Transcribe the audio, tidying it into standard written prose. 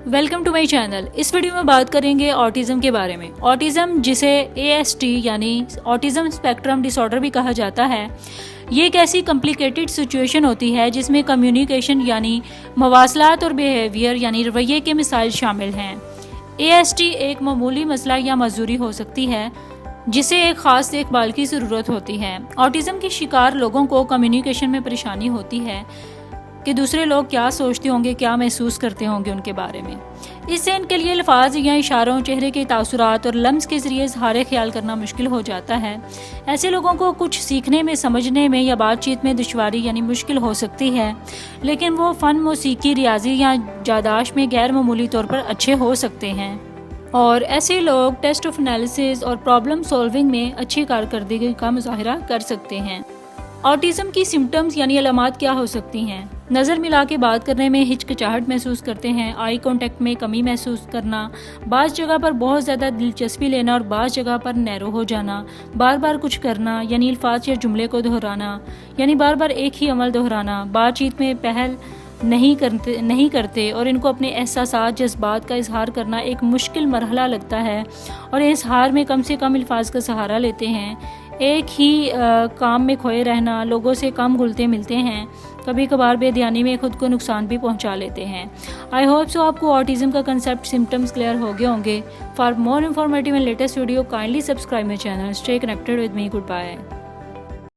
Welcome to my channel. اس video میں بات کریں گے آٹزم کے بارے میں. آٹزم جسے ASD یعنی آٹزم اسپیکٹرم ڈس آرڈر بھی کہا جاتا ہے، یہ ایک ایسی کمپلیکیٹڈ سچویشن ہوتی ہے جس میں کمیونیکیشن یعنی مواصلات اور بیہیویئر یعنی رویے کے مسائل شامل ہیں. ASD ایک معمولی مسئلہ یا معذوری ہو سکتی ہے جسے ایک خاص دیکھ بھال کی ضرورت ہوتی ہے. آٹزم کے شکار لوگوں کو کمیونیکیشن میں پریشانی ہوتی ہے کہ دوسرے لوگ کیا سوچتے ہوں گے، کیا محسوس کرتے ہوں گے ان کے بارے میں. اس سے ان کے لیے الفاظ یا اشاروں، چہرے کے تاثرات اور لمس کے ذریعے اظہار خیال کرنا مشکل ہو جاتا ہے. ایسے لوگوں کو کچھ سیکھنے میں، سمجھنے میں یا بات چیت میں دشواری یعنی مشکل ہو سکتی ہے، لیکن وہ فن، موسیقی، ریاضی یا یادداشت میں غیر معمولی طور پر اچھے ہو سکتے ہیں. اور ایسے لوگ ٹیسٹ آف انالیسس اور پرابلم سولونگ میں اچھی کارکردگی کا مظاہرہ کر سکتے ہیں. آٹزم کی سمٹمز یعنی علامات کیا ہو سکتی ہیں؟ نظر ملا کے بات کرنے میں ہچکچاہٹ محسوس کرتے ہیں، آئی کانٹیکٹ میں کمی محسوس کرنا، بعض جگہ پر بہت زیادہ دلچسپی لینا اور بعض جگہ پر نیرو ہو جانا، بار بار کچھ کرنا یعنی الفاظ یا جملے کو دہرانا یعنی بار بار ایک ہی عمل دہرانا، بات چیت میں پہل نہیں کرتے اور ان کو اپنے احساسات، جذبات کا اظہار کرنا ایک مشکل مرحلہ لگتا ہے اور اظہار میں کم سے کم الفاظ کا سہارا لیتے ہیں. ایک ہی کام میں کھوئے رہنا، لوگوں سے کم گھلتے ملتے ہیں، کبھی کبھار بے دھیانی میں خود کو نقصان بھی پہنچا لیتے ہیں. آئی ہوپ سو آپ کو آٹزم کا کنسیپٹ، سمٹمز کلیئر ہو گئے ہوں گے. For more informative and latest video kindly subscribe my channel. Stay connected with me. Good bye.